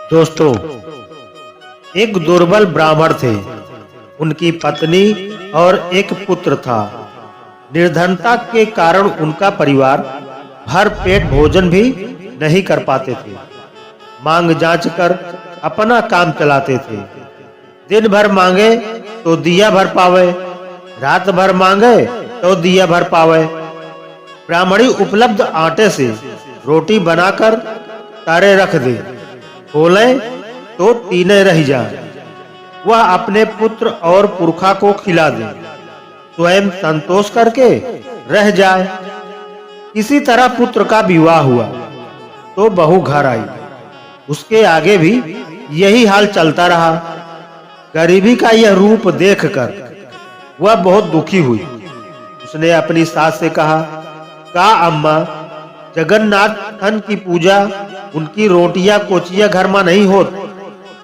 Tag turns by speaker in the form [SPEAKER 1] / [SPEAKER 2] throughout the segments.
[SPEAKER 1] दोस्तों, एक दुर्बल ब्राह्मण थे। उनकी पत्नी और एक पुत्र था। निर्धनता के कारण उनका परिवार भर पेट भोजन भी नहीं कर पाते थे। मांग जांच कर अपना काम चलाते थे। दिन भर मांगे तो दिया भर पावे, रात भर मांगे तो दिया भर पावे। ब्राह्मणी उपलब्ध आटे से रोटी बनाकर तारे रख दे, खोले तो तीने रह जाए। वह अपने पुत्र और पुरखा को खिला दे, स्वयं संतोष करके रह जाए। किसी तरह पुत्र का विवाह हुआ तो बहू घर आई। उसके आगे भी यही हाल चलता रहा। गरीबी का यह रूप देखकर वह बहुत दुखी हुई। उसने अपनी सास से कहा, का अम्मा, जगन्नाथ धन की पूजा उनकी रोटियां कोचिया घर में नहीं होत,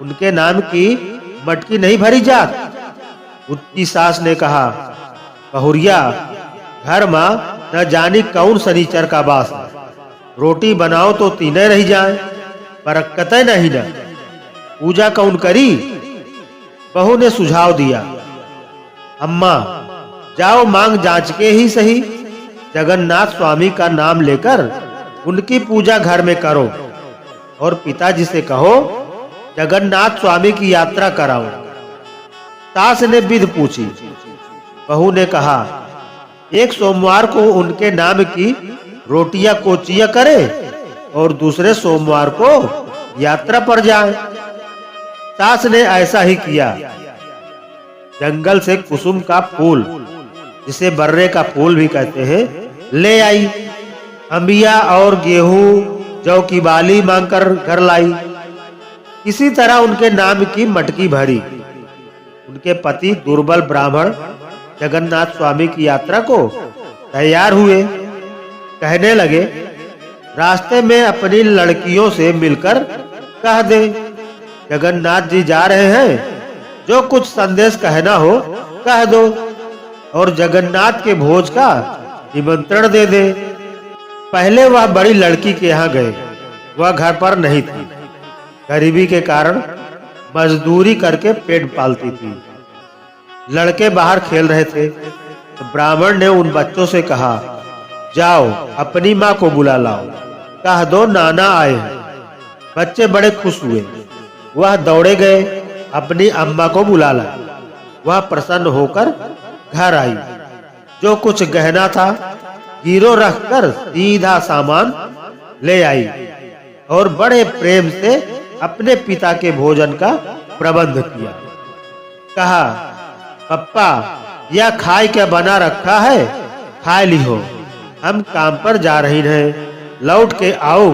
[SPEAKER 1] उनके नाम की मटकी नहीं भरी जात। उसकी सास ने कहा, बहुरिया, घर में न जानी कौन शनिचर का बास है। रोटी बनाओ तो तीने रह जाए, बरकत नहीं न, पूजा कौन करी। बहू ने सुझाव दिया, अम्मा जाओ मांग जांच के ही सही, जगन्नाथ स्वामी का नाम लेकर उनकी पूजा घर में करो और पिताजी से कहो जगन्नाथ स्वामी की यात्रा कराओ। सास ने विधि पूछी। बहू ने कहा, एक सोमवार को उनके नाम की रोटियां कोचिया करे और दूसरे सोमवार को यात्रा पर जाए। सास ने ऐसा ही किया। जंगल से कुसुम का फूल, जिसे बर्रे का फूल भी कहते हैं, ले आई। अंबिया और गेहूं जौ की बाली मांगकर घर लाई। किसी तरह उनके नाम की मटकी भरी। उनके पति दुर्बल ब्राह्मण जगन्नाथ स्वामी की यात्रा को तैयार हुए। कहने लगे, रास्ते में अपनी लड़कियों से मिलकर कह दे, जगन्नाथ जी जा रहे हैं, जो कुछ संदेश कहना हो कह दो और जगन्नाथ के भोज का निमंत्रण दे दे। पहले वह बड़ी लड़की के यहाँ गए। वह घर पर नहीं थी। गरीबी के कारण मजदूरी करके पेट पालती थी। लड़के बाहर खेल रहे थे तो ब्राह्मण ने उन बच्चों से कहा, जाओ अपनी माँ को बुला लाओ, कह दो नाना आए हैं। बच्चे बड़े खुश हुए। वह दौड़े गए, अपनी अम्मा को बुला लाए। वह प्रसन्न होकर घर आई। जो कुछ गहना था गिरो रखकर सीधा सामान ले आई और बड़े प्रेम से अपने पिता के भोजन का प्रबंध किया। कहा, पप्पा, यह खाए क्या बना रखा है, खा लिहो, हम काम पर जा रही हैं, लौट के आओ।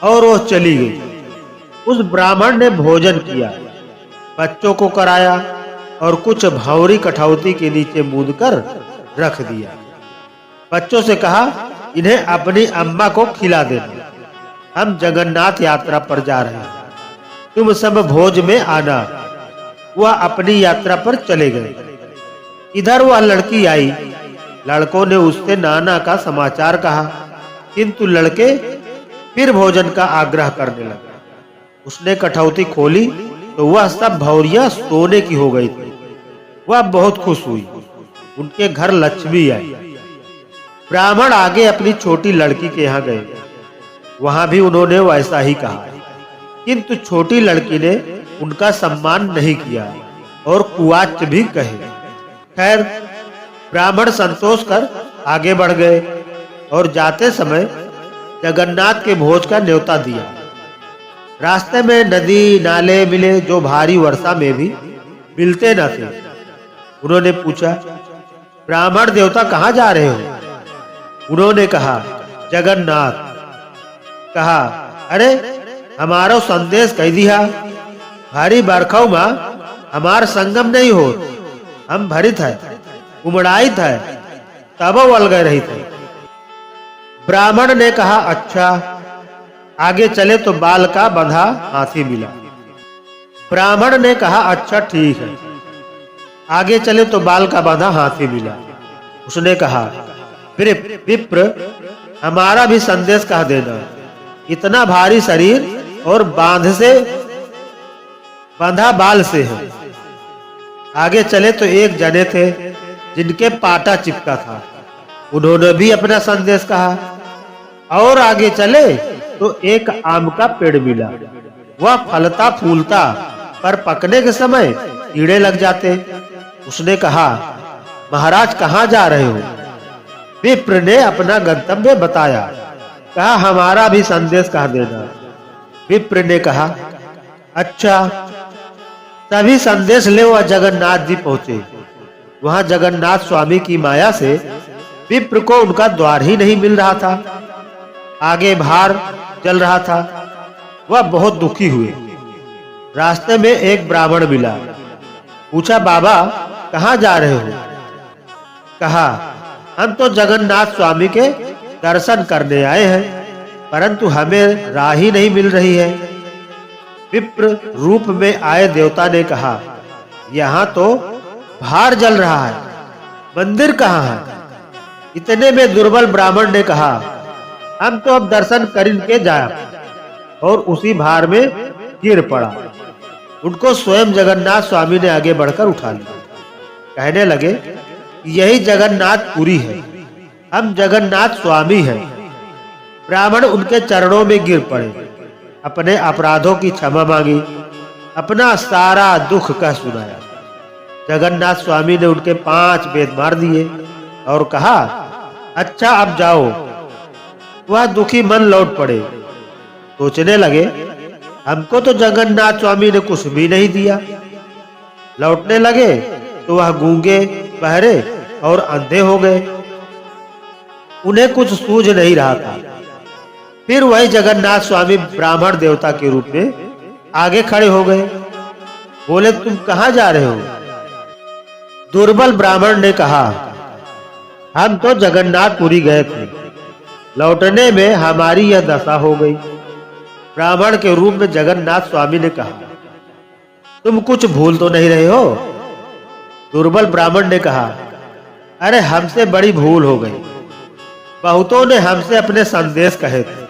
[SPEAKER 1] और वो चली गई। उस ब्राह्मण ने भोजन किया, बच्चों को कराया और कुछ भौरी कठौती के नीचे मूंद कर रख दिया। बच्चों से कहा, इन्हें अपनी अम्मा को खिला देना, हम जगन्नाथ यात्रा पर जा रहे हैं, तुम सब भोज में आना। वह अपनी यात्रा पर चले गए। इधर वह लड़की आई। लड़कों ने उससे नाना का समाचार कहा, किंतु लड़के फिर भोजन का आग्रह करने लगे। उसने कठौती खोली तो वह सब भौरियां सोने की हो गई थी। वह बहुत खुश हुई। उनके घर लक्ष्मी आई। ब्राह्मण आगे अपनी छोटी लड़की के यहाँ गए। वहां भी उन्होंने वैसा ही कहा, किंतु छोटी लड़की ने उनका सम्मान नहीं किया और कुआच भी कहे। खैर, ब्राह्मण संतोष कर आगे बढ़ गए और जाते समय जगन्नाथ के भोज का न्योता दिया। रास्ते में नदी नाले मिले जो भारी वर्षा में भी मिलते न थे। उन्होंने पूछा, ब्राह्मण देवता कहाँ जा रहे हो? उन्होंने कहा, जगन्नाथ। कहा, अरे हमारो संदेश कह दिया, भारी बरखा में हमार संगम नहीं हो, हम भरित है, उमड़ाइत है, तब वल गए रही थे। ब्राह्मण ने कहा, अच्छा, आगे चले तो बाल का बंधा हाथी मिला। ब्राह्मण ने कहा, अच्छा ठीक है, आगे चले तो बाल का बंधा हाथी मिला। उसने कहा, विप्र, हमारा भी संदेश कह देना, इतना भारी शरीर और बांधा बाल से है। आगे चले तो एक जने थे जिनके पाटा चिपका था, उन्होंने भी अपना संदेश कहा। और आगे चले तो एक आम का पेड़ मिला, वह फलता फूलता पर पकने के समय कीड़े लग जाते। उसने कहा, महाराज कहाँ जा रहे हो? विप्र ने अपना गंतव्य बताया। कहा, हमारा भी संदेश कह देना। विप्र ने कहा, अच्छा। तभी संदेश ले वह जगन्नाथ जी पहुंचे। वहां जगन्नाथ स्वामी की माया से विप्र को उनका द्वार ही नहीं मिल रहा था। आगे भार चल रहा था। वह बहुत दुखी हुए। रास्ते में एक ब्राह्मण मिला। पूछा, बाबा कहाँ जा रहे हो? कहा, हम तो जगन्नाथ स्वामी के दर्शन करने आए हैं, परंतु हमें राह ही नहीं मिल रही है। विप्र रूप में आए देवता ने कहा, यहाँ तो भार जल रहा है, मंदिर कहाँ है? इतने में दुर्बल ब्राह्मण ने कहा, हम तो अब दर्शन करके जाए, और उसी भार में गिर पड़ा। उनको स्वयं जगन्नाथ स्वामी ने आगे बढ़कर उठा लिया। कहने लगे, यही जगन्नाथपुरी है, हम जगन्नाथ स्वामी हैं। ब्राह्मण उनके चरणों में गिर पड़े, अपने अपराधों की क्षमा मांगी, अपना सारा दुख कह सुनाया। जगन्नाथ स्वामी ने उनके 5 वेद मार दिए और कहा, अच्छा अब जाओ। वह दुखी मन लौट पड़े। सोचने लगे, हमको तो जगन्नाथ स्वामी ने कुछ भी नहीं दिया। लौटने लगे तो वह गूंगे, बहरे और अंधे हो गए। उन्हें कुछ सूझ नहीं रहा था। फिर वही जगन्नाथ स्वामी ब्राह्मण देवता के रूप में आगे खड़े हो गए। बोले, तुम कहाँ जा रहे हो? दुर्बल ब्राह्मण ने कहा, हम तो जगन्नाथपुरी गए थे, लौटने में हमारी यह दशा हो गई। ब्राह्मण के रूप में जगन्नाथ स्वामी ने कहा, तुम कुछ भूल तो नहीं रहे हो? दुर्बल ब्राह्मण ने कहा, अरे हमसे बड़ी भूल हो गई, बहुतों ने हमसे अपने संदेश कहे थे।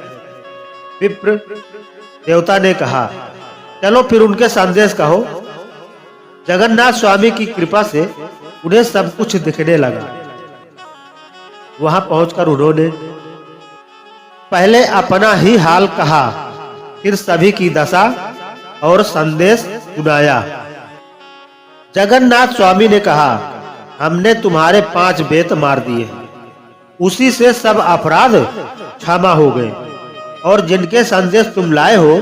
[SPEAKER 1] विप्र देवता ने कहा, चलो फिर उनके संदेश कहो। जगन्नाथ स्वामी की कृपा से उन्हें सब कुछ दिखने लगा। वहां पहुंचकर उन्होंने पहले अपना ही हाल कहा, फिर सभी की दशा और संदेश सुनाया। जगन्नाथ स्वामी ने कहा, हमने तुम्हारे 5 बेत मार दिए, उसी से सब अपराध क्षमा हो गए, और जिनके संदेश तुम लाए हो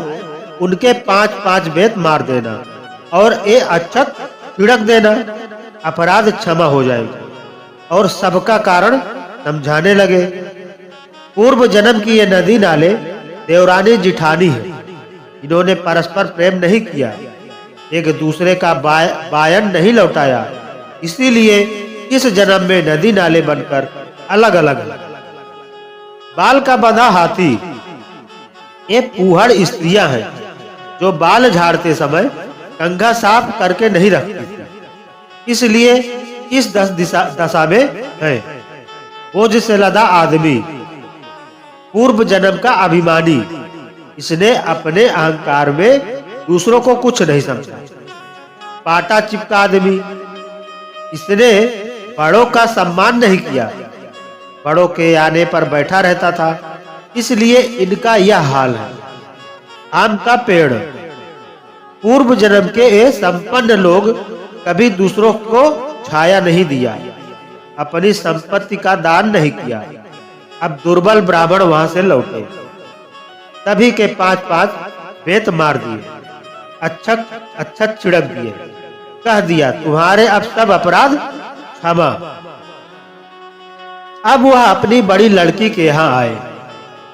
[SPEAKER 1] उनके 5-5 बेत मार देना और ये अक्षत छिड़क देना, अपराध क्षमा हो जाएगा। और सबका कारण समझाने लगे। पूर्व जन्म की ये नदी नाले देवरानी जिठानी है। इन्होंने परस्पर प्रेम नहीं किया, एक दूसरे का बायन नहीं लौटाया, इसीलिए इस जन्म में नदी नाले बनकर अलग अलग। बाल का बंधा हाथी, ये पूहड़ स्त्रियां हैं जो बाल झाड़ते समय कंघा साफ करके नहीं रखती, इसलिए इस दशा में है। वो जिसे लदा आदमी, पूर्व जन्म का अभिमानी, इसने अपने अहंकार में दूसरों को कुछ नहीं समझा। पाटा चिपका आदमी, इसने बड़ों का सम्मान नहीं किया, बड़ों के आने पर बैठा रहता था, इसलिए इनका यह हाल है। आम का पेड़, पूर्व जन्म के संपन्न लोग कभी दूसरों को छाया नहीं दिया, अपनी संपत्ति का दान नहीं किया। अब दुर्बल ब्राह्मण वहां से लौटे, तभी के 5-5 बेत मार दिए, अच्छत छिड़क दिए, कह दिया तुम्हारे अब सब अपराध क्षमा। अब वह अपनी बड़ी लड़की के यहाँ आए,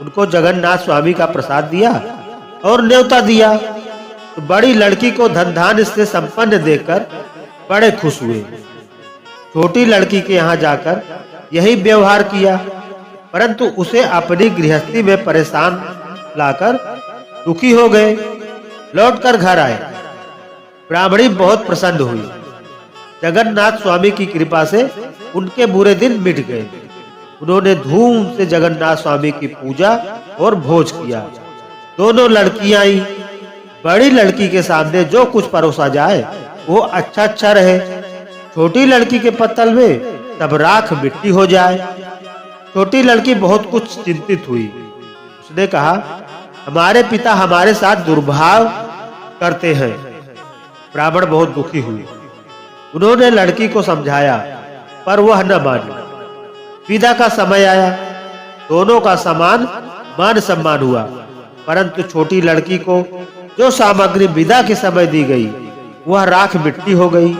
[SPEAKER 1] उनको जगन्नाथ स्वामी का प्रसाद दिया और न्योता दिया। तो बड़ी लड़की को धन धान्य से संपन्न देखकर बड़े खुश हुए। छोटी लड़की के यहाँ जाकर यही व्यवहार किया, परंतु उसे अपनी गृहस्थी में परेशान लाकर दुखी हो गए। लौटकर घर आए, ब्राह्मणी बहुत प्रसन्न हुई। जगन्नाथ स्वामी की कृपा से उनके बुरे दिन मिट गए। उन्होंने धूम से जगन्नाथ स्वामी की पूजा और भोज किया। दोनों लड़कियां आई। बड़ी लड़की के सामने जो कुछ परोसा जाए वो अच्छा अच्छा रहे, छोटी लड़की के पत्तल में तब राख मिट्टी हो जाए। छोटी लड़की बहुत कुछ चिंतित हुई। उसने कहा, हमारे पिता हमारे साथ दुर्भाव करते हैं। ब्राह्मण बहुत दुखी हुई। उन्होंने लड़की को समझाया पर वह न मानी। विदा का समय आया, दोनों का समान मान सम्मान हुआ, परंतु छोटी लड़की को जो सामग्री विदा के समय दी गई वह राख मिट्टी हो गई।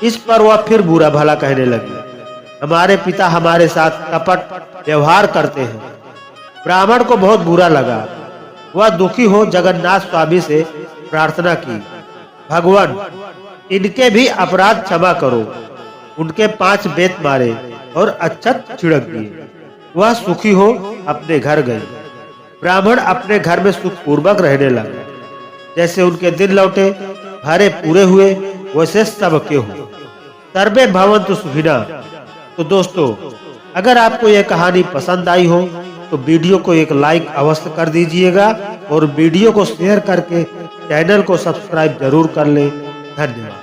[SPEAKER 1] इस पर वह फिर बुरा भला कहने लगी, हमारे पिता हमारे साथ कपट व्यवहार करते हैं। ब्राह्मण को बहुत बुरा लगा। वह दुखी हो जगन्नाथ स्वामी से प्रार्थना की, भगवान इनके भी अपराध क्षमा करो। उनके 5 बेत मारे और अक्षत छिड़क दिए। वह सुखी हो अपने घर गई। ब्राह्मण अपने घर में सुखपूर्वक रहने लगा। जैसे उनके दिन लौटे भरे पूरे हुए वैसे सबके हो। सर्वे भवन्तु सुखिनः। तो दोस्तों, अगर आपको यह कहानी पसंद आई हो तो वीडियो को एक लाइक अवश्य कर दीजिएगा और वीडियो को शेयर करके चैनल को सब्सक्राइब जरूर कर लें। धन्यवाद।